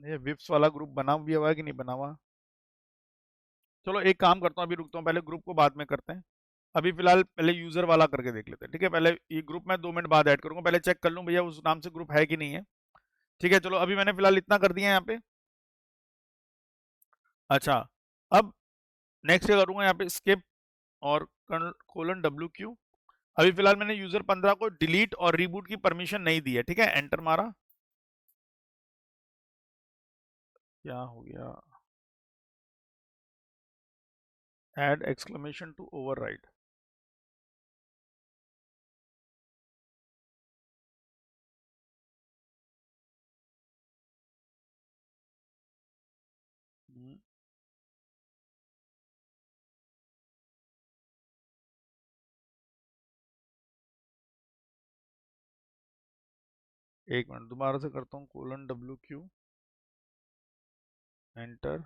ये विप्स वाला ग्रुप बना भी हुआ है कि नहीं बना हुआ? चलो एक काम करता हूँ, अभी रुकता हूँ, पहले ग्रुप को बाद में करते हैं, अभी फिलहाल पहले यूजर वाला करके देख लेते हैं, ठीक है। पहले ये ग्रुप मैं 2 मिनट बाद ऐड करूंगा, पहले चेक कर लूँ भैया उस नाम से ग्रुप है कि नहीं है, ठीक है। चलो अभी मैंने फिलहाल इतना कर दिया है यहाँ पे। अच्छा, अब नेक्स्ट क्या करूंगा, यहाँ पे स्किप और :WQ। अभी फिलहाल मैंने यूजर 15 को डिलीट और रीबूट की परमिशन नहीं दी है, ठीक है। एंटर मारा, क्या हो गया? ऐड एक्सक्लेमेशन टू ओवरराइड, एक मिनट दोबारा से करता हूँ, :WQ एंटर,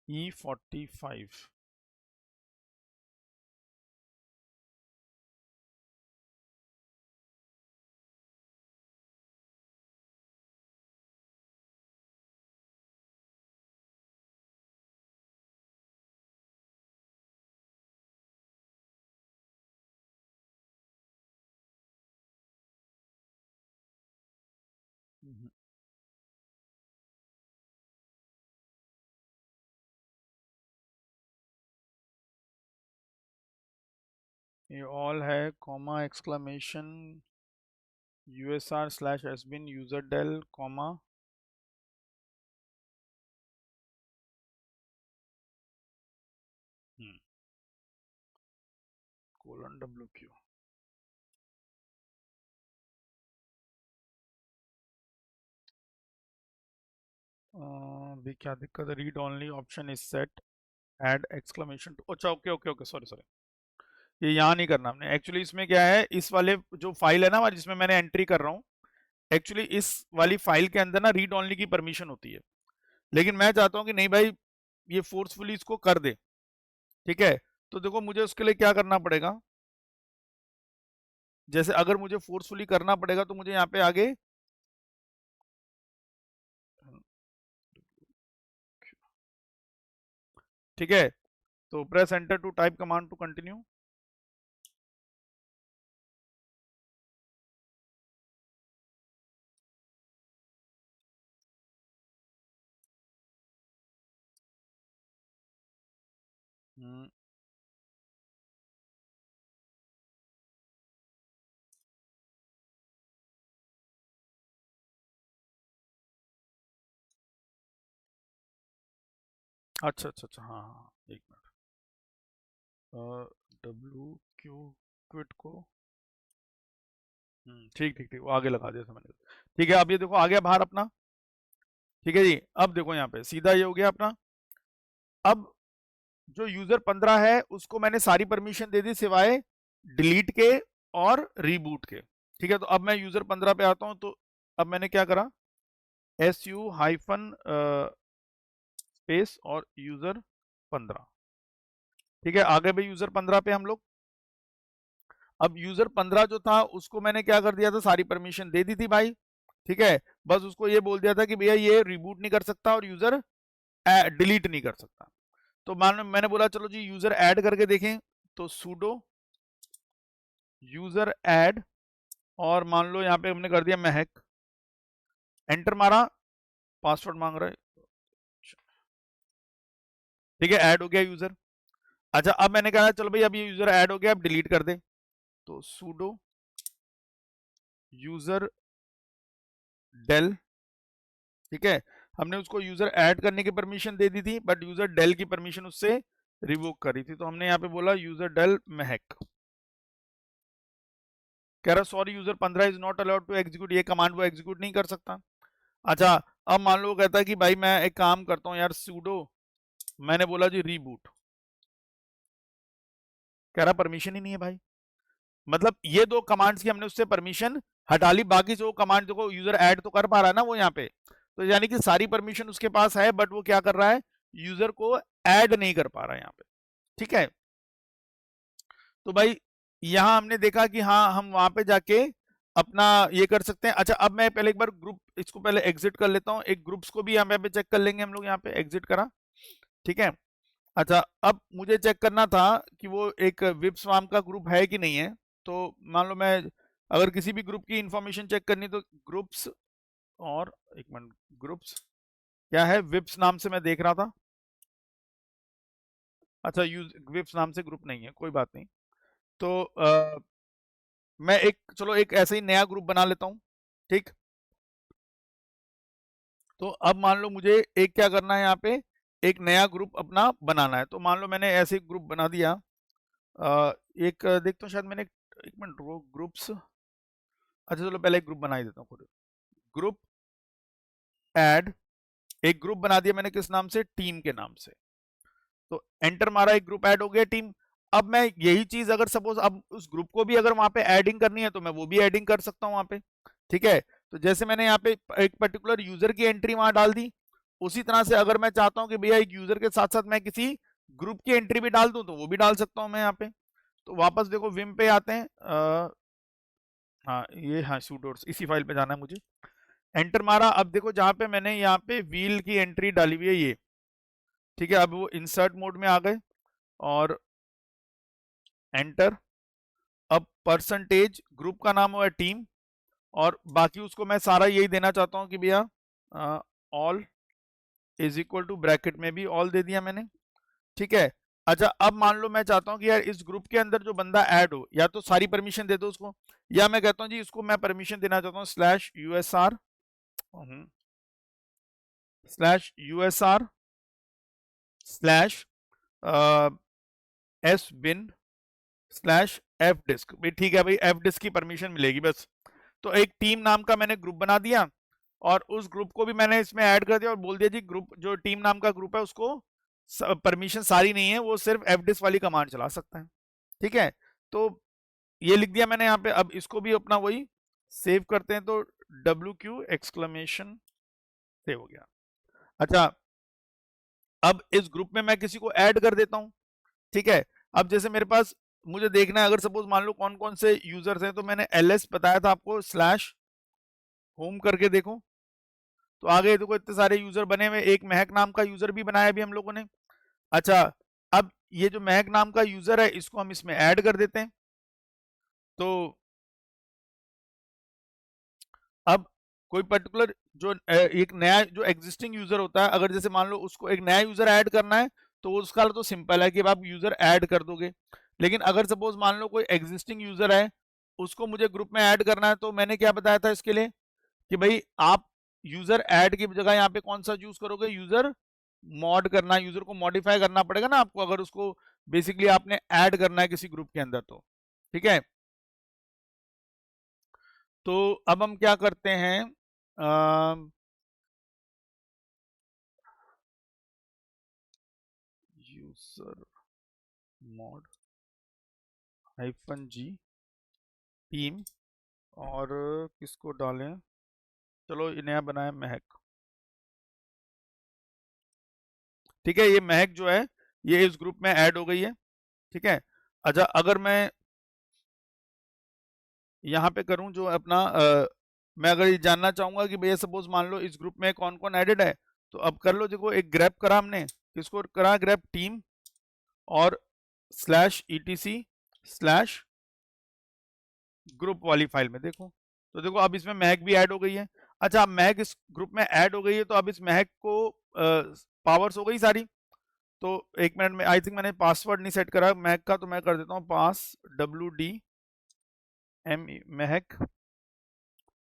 E45, ये ऑल है, comma exclamation USR slash sbin user del, comma :WQ। भी क्या दिक्कत है? Read only option is set, add exclamation to, अच्छा okay okay okay, sorry sorry, ये यहाँ नहीं करना हमने एक्चुअली। इसमें क्या है, इस वाले जो फाइल है ना जिसमें मैंने एंट्री कर रहा हूँ, एक्चुअली इस वाली फाइल के अंदर ना रीड ओनली की परमिशन होती है, लेकिन मैं चाहता हूँ कि नहीं भाई ये फोर्सफुली इसको कर दे, ठीक है। तो देखो मुझे उसके लिए क्या करना पड़ेगा, जैसे अगर मुझे फोर्सफुली करना पड़ेगा तो मुझे यहाँ पे आगे ठीक है, तो press enter to type command to continue. अच्छा अच्छा अच्छा, हाँ हाँ, एक मिनट, WQ क्विट को, ठीक ठीक ठीक, वो आगे लगा दिया था मैंने, ठीक है। अब ये देखो आ गया बाहर अपना, ठीक है जी। अब देखो यहाँ पे सीधा ये हो गया अपना। अब जो यूजर 15 है उसको मैंने सारी परमिशन दे दी सिवाय डिलीट के और रीबूट के, ठीक है। तो अब मैं यूजर 15 पे आता हूँ, तो अब मैंने क्या करा, SU हाइफन स्पेस और यूजर 15, ठीक है। आगे भी यूजर 15 पे हम लोग, अब यूजर 15 जो था उसको मैंने क्या कर दिया था, सारी परमिशन दे दी थी भाई, ठीक है। बस उसको ये बोल दिया था कि भैया ये रिबूट नहीं कर सकता और यूजर डिलीट नहीं कर सकता। तो मान लो मैंने बोला चलो जी यूजर ऐड करके देखें, तो sudo यूजर ऐड, और मान लो यहाँ पे हमने कर दिया महक, एंटर मारा, पासवर्ड मांग रहा है, ठीक है, ऐड हो गया यूजर। अच्छा अब मैंने कहा चलो भाई अब ये यूजर ऐड हो गया, अब डिलीट कर दे, तो sudo यूजर डेल, ठीक है, हमने उसको यूजर ऐड करने की परमिशन दे दी थी, बट यूजर डेल की परमिशन उससे रिवोक करी थी, तो हमने यहाँ पे बोला यूजर डेल महक। कह रहा sorry user 15 is not allowed to execute, ये कमांड वो एग्जीक्यूट नहीं कर सकता। अच्छा अब मान लो कहता है कि भाई मैं एक काम करता हूँ यार, सूडो, मैंने बोला जी रीबूट, कह रहा परमिशन ही नहीं है भाई। मतलब ये दो कमांड्स की हमने उससे परमिशन हटा ली, बाकी जो कमांड देखो यूजर ऐड तो कर पा रहा है ना वो यहाँ पे, तो यानी कि सारी परमिशन उसके पास है, बट वो क्या कर रहा है, यूजर को ऐड नहीं कर पा रहा है यहाँ पे, ठीक है। तो भाई यहाँ हमने देखा कि हाँ हम वहां पे जाके अपना ये कर सकते हैं। अच्छा अब मैं पहले एक बार ग्रुप, इसको पहले एग्जिट कर लेता हूँ, एक ग्रुप्स को भी यहाँ पे चेक कर लेंगे हम लोग, यहाँ पे एग्जिट करा, ठीक है। अच्छा अब मुझे चेक करना था कि वो एक विप स्वाम का ग्रुप है कि नहीं है, तो मान लो मैं अगर किसी भी ग्रुप की इंफॉर्मेशन चेक करनी तो ग्रुप्स, और एक मिनट, ग्रुप्स क्या है, विप्स नाम से मैं देख रहा था। अच्छा यूज विप्स नाम से ग्रुप नहीं है, कोई बात नहीं। तो मैं एक चलो एक ऐसे ही नया ग्रुप बना लेता हूँ, ठीक। तो अब मान लो मुझे एक क्या करना है, यहाँ पे एक नया ग्रुप अपना बनाना है, तो मान लो मैंने ऐसे ग्रुप बना दिया, एक देखता हूँ शायद मैंने, एक मिनट वो ग्रुप्स, अच्छा चलो पहले एक ग्रुप बना ही देता हूँ खुद, ग्रुप ऐड, एक ग्रुप बना दिया मैंने, किस नाम से, टीम के नाम से, तो एंटर मारा, एक ग्रुप ऐड हो गया टीम। अब मैं यही चीज अगर सपोज अब उस ग्रुप को भी अगर वहां पे एडिंग करनी है तो मैं वो भी एडिंग कर सकता हूँ वहां पे, ठीक है। तो जैसे मैंने यहाँ पे एक पर्टिकुलर यूजर की एंट्री वहां डाल दी, उसी तरह से अगर मैं चाहता हूँ कि भैया एक यूजर के साथ साथ मैं किसी ग्रुप की एंट्री भी डाल दूं तो वो भी डाल सकता हूँ मैं यहाँ पे। तो वापस देखो विम पे आते हैं, हाँ ये, हाँ सूडोर्स, इसी फाइल पे जाना है मुझे, एंटर मारा, अब देखो जहां पे मैंने यहाँ पे व्हील की एंट्री डाली हुई है ये, ठीक है, अब वो इंसर्ट मोड में आ गए, और एंटर, अब परसेंटेज ग्रुप का नाम हुआ है टीम, और बाकी उसको मैं सारा यही देना चाहता हूँ कि भैया all is equal to, bracket में भी ऑल दे दिया मैंने, ठीक है। अच्छा अब मान लो मैं चाहता हूँ कि यार इस ग्रुप के अंदर जो बंदा ऐड हो, या तो सारी परमिशन दे दो उसको, या मैं कहता हूँ जी इसको मैं परमिशन देना चाहता हूँ /USR /USR /SBIN /FDisk, भाई ठीक है भाई FDisk की परमिशन मिलेगी बस। तो एक टीम नाम का मैंने ग्रुप बना दिया, और उस ग्रुप को भी मैंने इसमें ऐड कर दिया और बोल दिया जी ग्रुप जो टीम नाम का ग्रुप है उसको परमिशन सारी नहीं है, वो सिर्फ FDisk वाली कमांड चला सकता है, ठीक है। तो ये लिख दिया मैंने यहाँ पे, अब इसको भी अपना वही सेव करते हैं, तो WQ एक्सक्लेमेशन, सेव हो गया। अच्छा अब इस ग्रुप में मैं किसी को ऐड कर देता हूँ, ठीक है। अब जैसे मेरे पास मुझे देखना है अगर सपोज मान लो कौन कौन से यूजर्स हैं, तो मैंने LS बताया था आपको, /होम करके देखो, तो आगे देखो इतने सारे यूजर बने हुए, एक महक नाम का यूजर भी बनाया अभी हम लोगों ने। अच्छा अब ये जो महक नाम का यूजर है इसको हम इसमें ऐड कर देते हैं, तो अब कोई पर्टिकुलर जो एक नया जो एग्जिस्टिंग यूजर होता है, अगर जैसे मान लो उसको एक नया यूजर ऐड करना है, तो उसका तो सिंपल है कि आप यूजर ऐड कर दोगे। लेकिन अगर सपोज मान लो कोई एग्जिस्टिंग यूजर है, उसको मुझे ग्रुप में ऐड करना है, तो मैंने क्या बताया था इसके लिए कि भाई आप यूजर ऐड की जगह यहाँ पे कौन सा चूज करोगे, यूजर मॉड करना, यूजर को मॉडिफाई करना पड़ेगा ना आपको, अगर उसको बेसिकली आपने ऐड करना है किसी ग्रुप के अंदर, तो ठीक है। तो अब हम क्या करते हैं, यूजर मॉड -G टीम, और किसको डालें, चलो ये नया बनाया महक, ठीक है, ये महक जो है ये इस ग्रुप में ऐड हो गई है, ठीक है। अच्छा अगर मैं यहाँ पे करूँ जो अपना मैं अगर ये जानना चाहूंगा कि भैया सपोज मान लो इस ग्रुप में कौन कौन एडेड है, तो अब कर लो, देखो एक ग्रैप करा हमने, किसको करा, ग्रैप टीम और /etc/ ग्रुप वाली फाइल में देखो। तो देखो अब इसमें महक भी ऐड हो गई है। अच्छा, अब महक इस ग्रुप में ऐड हो गई है, तो अब इस महक को पावर्स हो गई सारी। तो एक मिनट में, आई थिंक मैंने पासवर्ड नहीं सेट करा महक का, तो मैं कर देता हूँ पास WD महक,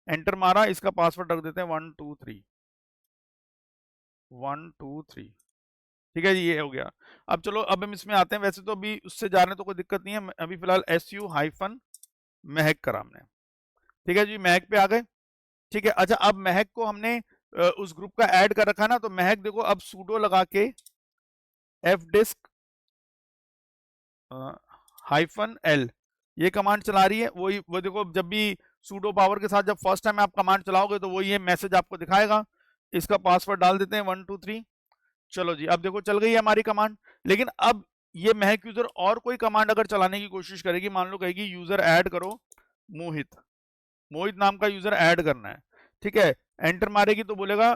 एंटर मारा, इसका पासवर्ड रख देते हैं 123 123। ठीक है जी, ये हो गया। अब चलो, अब हम इसमें आते हैं। वैसे तो अभी उससे जा रहे हैं तो कोई दिक्कत नहीं है, अभी फिलहाल SU- महक करा हमने। ठीक है जी, महक पे आ गए। ठीक है, अच्छा अब महक को हमने उस ग्रुप का ऐड कर रखा ना, तो महक देखो अब सूडो लगा के fdisk -l ये कमांड चला रही है। वो देखो, जब भी सूडो पावर के साथ जब फर्स्ट टाइम आप कमांड चलाओगे तो वो ये मैसेज आपको दिखाएगा। इसका पासवर्ड डाल देते हैं 123। चलो जी, अब देखो चल गई है हमारी कमांड। लेकिन अब ये महक यूजर और कोई कमांड अगर चलाने की कोशिश करेगी, मान लो कहेगी यूजर ऐड करो मोहित, मोहित नाम का यूजर ऐड करना है। ठीक है, एंटर मारेगी तो बोलेगा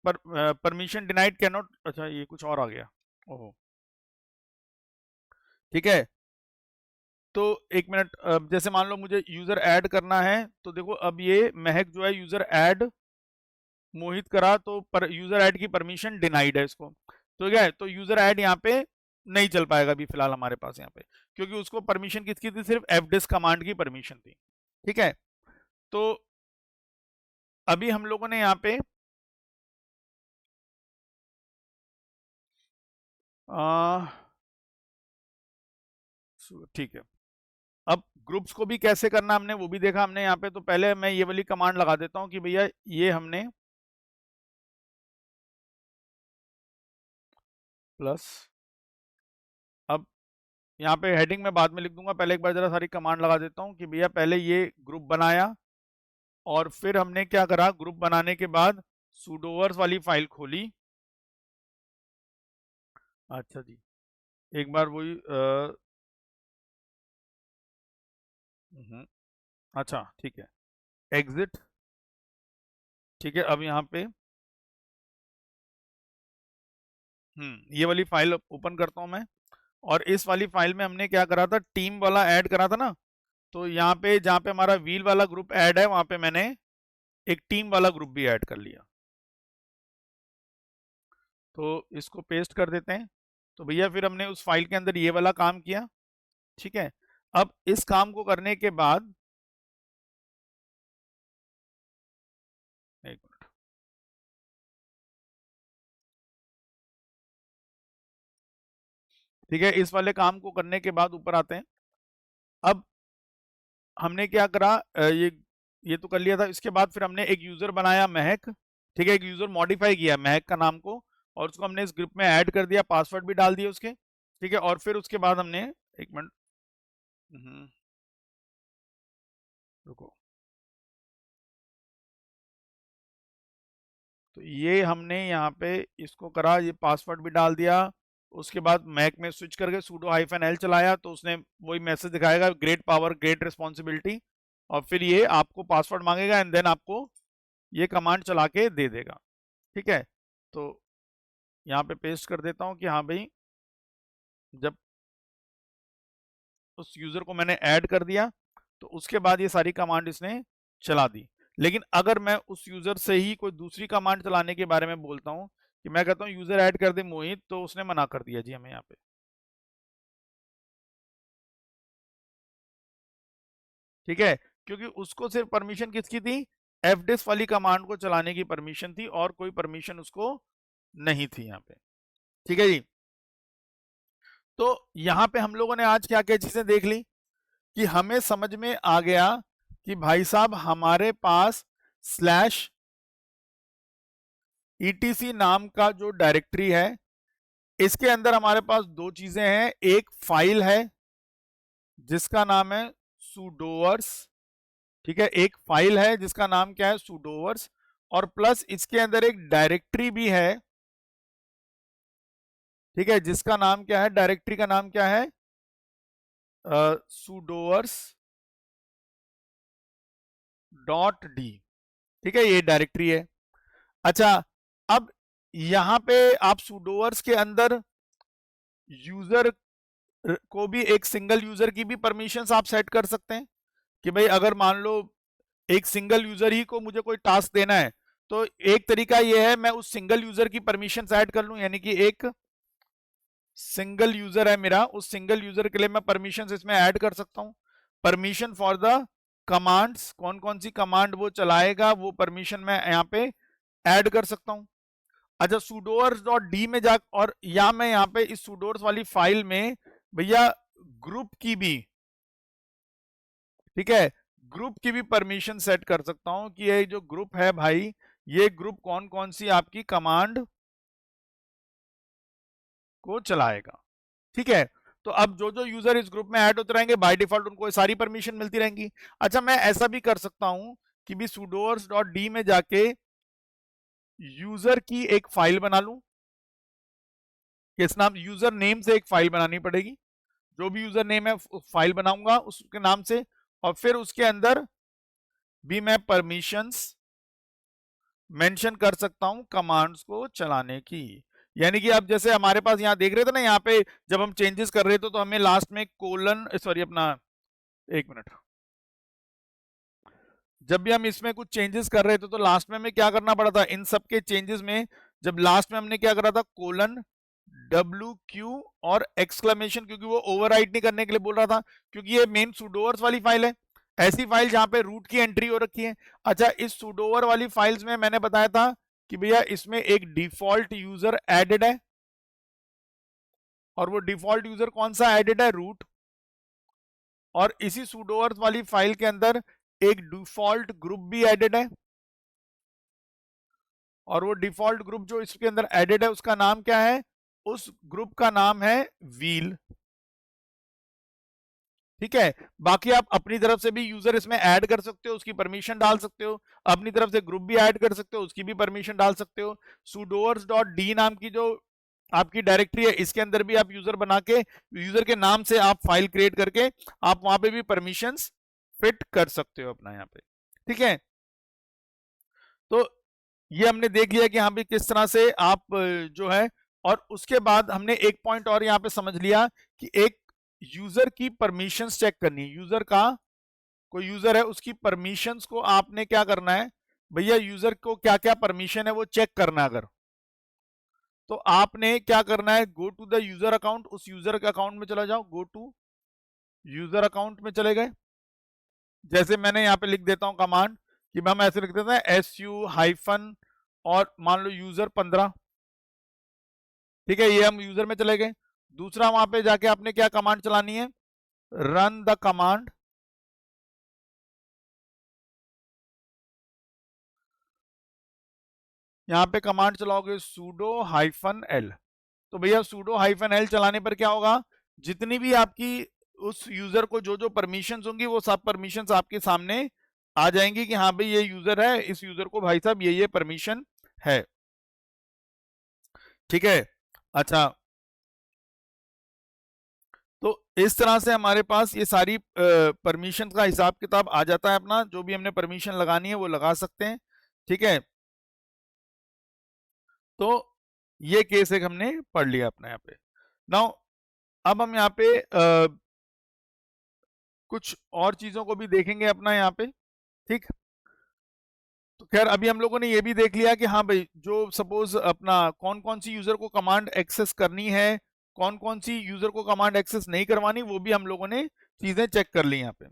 परमिशन डिनाइड, कैन नॉट। अच्छा, ये कुछ और आ गया, ओहो। ठीक है, तो एक मिनट, जैसे मान लो मुझे यूजर ऐड करना है, तो देखो अब ये महक जो है यूजर ऐड मोहित करा, तो यूजर ऐड की परमिशन डिनाइड है इसको। तो क्या है, तो यूजर ऐड यहाँ पे नहीं चल पाएगा अभी फिलहाल हमारे पास यहाँ पे, क्योंकि उसको परमिशन किसकी थी, सिर्फ fdisk कमांड की परमिशन थी। ठीक है, तो अभी हम लोगों ने यहाँ पे ठीक है, अब ग्रुप्स को भी कैसे करना हमने वो भी देखा हमने यहाँ पे। तो पहले मैं ये वाली कमांड लगा देता हूँ कि भैया ये हमने प्लस, अब यहाँ पे हेडिंग में बाद में लिख दूंगा, पहले एक बार जरा सारी कमांड लगा देता हूँ कि भैया पहले ये ग्रुप बनाया, और फिर हमने क्या करा, ग्रुप बनाने के बाद सुडोवर्स वाली फाइल खोली। अच्छा जी, एक बार वही अच्छा ठीक है, एग्जिट। ठीक है, अब यहाँ पे ये वाली फाइल ओपन करता हूँ मैं, और इस वाली फाइल में हमने क्या करा था, टीम वाला ऐड करा था ना। तो यहाँ पे जहाँ पे हमारा व्हील वाला ग्रुप ऐड है, वहां पे मैंने एक टीम वाला ग्रुप भी ऐड कर लिया। तो इसको पेस्ट कर देते हैं। तो भैया फिर हमने उस फाइल के अंदर ये वाला काम किया। ठीक है, अब इस काम को करने के बाद, एक मिनट, ठीक है, इस वाले काम को करने के बाद ऊपर आते हैं। अब हमने क्या करा, ये तो कर लिया था। इसके बाद फिर हमने एक यूजर बनाया महक। ठीक है, एक यूजर मॉडिफाई किया महक का नाम को, और उसको हमने इस ग्रुप में ऐड कर दिया, पासवर्ड भी डाल दिया उसके। ठीक है, और फिर उसके बाद हमने, एक मिनट, रुको, तो ये हमने यहाँ पे इसको करा, ये पासवर्ड भी डाल दिया। उसके बाद मैक में स्विच करके sudo-l चलाया, तो उसने वही मैसेज दिखाएगा, ग्रेट पावर ग्रेट रिस्पॉन्सिबिलिटी, और फिर ये आपको पासवर्ड मांगेगा, एंड देन आपको ये कमांड चला के दे देगा। ठीक है, तो यहाँ पे पेस्ट कर देता हूँ कि हाँ भाई, जब उस यूजर को मैंने ऐड कर दिया, तो उसके बाद ये सारी कमांड इसने चला दी। लेकिन अगर मैं उस यूजर से ही कोई दूसरी कमांड चलाने के बारे में बोलता हूँ, कि मैं कहता हूँ यूजर ऐड कर दे मोहित, तो उसने मना कर दिया जी हमें यहाँ पे। ठीक है, क्योंकि उसको सिर्फ परमिशन किसकी थी, fdisk वाली कमांड को चलाने की परमिशन थी, और कोई परमिशन उसको नहीं थी यहाँ पे। ठीक है जी, तो यहाँ पे हम लोगों ने आज क्या क्या चीजें देख ली, कि हमें समझ में आ गया कि भाई साहब हमारे पास /etc नाम का जो डायरेक्टरी है, इसके अंदर हमारे पास दो चीजें हैं। एक फाइल है जिसका नाम है sudoers। ठीक है, एक फाइल है जिसका नाम क्या है, sudoers, और प्लस इसके अंदर एक डायरेक्टरी भी है। ठीक है, जिसका नाम क्या है, डायरेक्टरी का नाम क्या है, sudoers .d। ठीक है, ये डायरेक्टरी है। अच्छा, अब यहां पे आप सुडोवर्स के अंदर यूजर को भी, एक सिंगल यूजर की भी परमिशंस आप सेट कर सकते हैं कि भाई अगर मान लो एक सिंगल यूजर ही को मुझे कोई टास्क देना है, तो एक तरीका यह है मैं उस सिंगल यूजर की परमिशन ऐड कर लूं, यानी कि एक सिंगल यूजर है मेरा, उस सिंगल यूजर के लिए मैं परमिशन इसमें ऐड कर सकता हूं। परमिशन फॉर द कमांड्स, कौन कौन सी कमांड वो चलाएगा वो परमिशन मैं यहाँ पे ऐड कर सकता हूं। अच्छा, sudoers डॉट डी में जा, और या मैं यहाँ पे इस sudoers वाली फाइल में भैया ग्रुप की भी, ठीक है, ग्रुप की भी परमिशन सेट कर सकता हूं कि ये जो ग्रुप है भाई, ये ग्रुप कौन कौन सी आपकी कमांड को चलाएगा। ठीक है, तो अब जो जो यूजर इस ग्रुप में ऐड होते रहेंगे बाय डिफॉल्ट उनको सारी परमिशन मिलती रहेंगी। अच्छा, मैं ऐसा भी कर सकता हूं कि भी sudoers डॉट डी में जाके यूजर की एक फाइल बना लूं, किस नाम, यूजर नेम से एक फाइल बनानी पड़ेगी, जो भी यूजर नेम है फाइल बनाऊंगा उसके नाम से, और फिर उसके अंदर भी मैं परमिशंस मेंशन कर सकता हूं कमांड्स को चलाने की। यानी कि अब जैसे हमारे पास यहाँ देख रहे थे ना, यहाँ पे जब हम चेंजेस कर रहे थे तो हमें लास्ट में कोलन, सॉरी अपना, एक मिनट, जब भी हम इसमें कुछ चेंजेस कर रहे थे तो लास्ट में हमें क्या करना पड़ा था, इन सब के चेंजेस में जब लास्ट में हमने क्या करा था, कोलन WQ और एक्सक्लेमेशन, क्योंकि वो ओवरराइट नहीं करने के लिए बोल रहा था, क्योंकि ये मेन सुडोवर्स वाली फाइल है, ऐसी फाइल जहां पे रूट की एंट्री हो रखी है। अच्छा, इस सुडोवर वाली फाइल्स में मैंने बताया था कि भैया इसमें एक डिफॉल्ट यूजर एडेड है, और वो डिफॉल्ट यूजर कौन सा एडेड है, रूट। और इसी सुडोवर्स वाली फाइल के अंदर एक डिफॉल्ट ग्रुप भी एडेड है, और वो डिफॉल्ट ग्रुप जो इसके अंदर एडेड है उसका नाम क्या है, उस ग्रुप का नाम है व्हील। ठीक है, बाकी आप अपनी तरफ से भी यूजर इसमें ऐड कर सकते हो, उसकी परमिशन डाल सकते हो, अपनी तरफ से ग्रुप भी ऐड कर सकते हो, उसकी भी परमिशन डाल सकते हो। sudoers डॉट डी नाम की जो आपकी डायरेक्टरी है, इसके अंदर भी आप यूजर बना के, यूजर के नाम से आप फाइल क्रिएट करके आप वहां पे भी परमिशंस फिट कर सकते हो अपना यहाँ पे। ठीक है, तो ये हमने देख लिया कि यहाँ पे किस तरह से आप जो है, और उसके बाद हमने एक पॉइंट और यहाँ पे समझ लिया कि एक यूजर की परमिशंस चेक करनी है। यूजर का, कोई यूजर है उसकी परमिशंस को आपने क्या करना है भैया, यूजर को क्या क्या परमिशन है वो चेक करना है। अगर तो आपने क्या करना है, go to the user account, उस यूजर के अकाउंट में चला जाओ, गो टू यूजर अकाउंट में चले गए। जैसे मैंने यहाँ पे लिख देता हूं कमांड कि हम ऐसे लिख देते हैं SU- और मान लो यूजर 15। ठीक है, ये हम यूजर में चले गए। दूसरा वहां पे जाके आपने क्या कमांड चलानी है, रन द कमांड। यहाँ पे कमांड चलाओगे sudo -l। तो भैया sudo -l चलाने पर क्या होगा, जितनी भी आपकी उस यूजर को जो जो परमिशंस होंगी वो सब परमिशंस आपके सामने आ जाएंगी कि हाँ भाई ये यूजर है, इस यूजर को भाई साहब ये परमिशन है। ठीक है, अच्छा, तो इस तरह से हमारे पास ये सारी परमिशन का हिसाब किताब आ जाता है अपना, जो भी हमने परमिशन लगानी है वो लगा सकते हैं। ठीक है, तो ये केस एक हमने पढ़ लिया अपना यहाँ पे। नाउ अब हम यहाँ पे कुछ और चीजों को भी देखेंगे अपना यहाँ पे। ठीक, तो खैर अभी हम लोगों ने ये भी देख लिया कि हाँ भाई, जो सपोज अपना कौन कौन सी यूजर को कमांड एक्सेस करनी है, कौन कौन सी यूजर को कमांड एक्सेस नहीं करवानी, वो भी हम लोगों ने चीजें चेक कर ली यहाँ पे।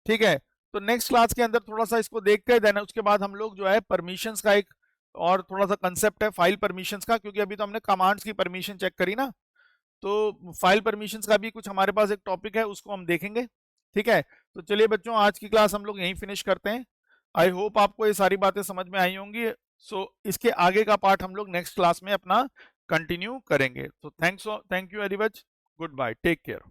ठीक है, तो नेक्स्ट क्लास के अंदर थोड़ा सा इसको देख के देना, उसके बाद हम लोग जो है परमिशंस का एक और थोड़ा सा कंसेप्ट है फाइल परमिशंस का, क्योंकि अभी तो हमने कमांड्स की परमिशन चेक करी ना, तो फाइल परमिशंस का भी कुछ हमारे पास एक टॉपिक है, उसको हम देखेंगे। ठीक है, तो चलिए बच्चों, आज की क्लास हम लोग यहीं फिनिश करते हैं। आई होप आपको ये सारी बातें समझ में आई होंगी। सो इसके आगे का पार्ट हम लोग नेक्स्ट क्लास में अपना कंटिन्यू करेंगे। तो thank you very much, goodbye, take care.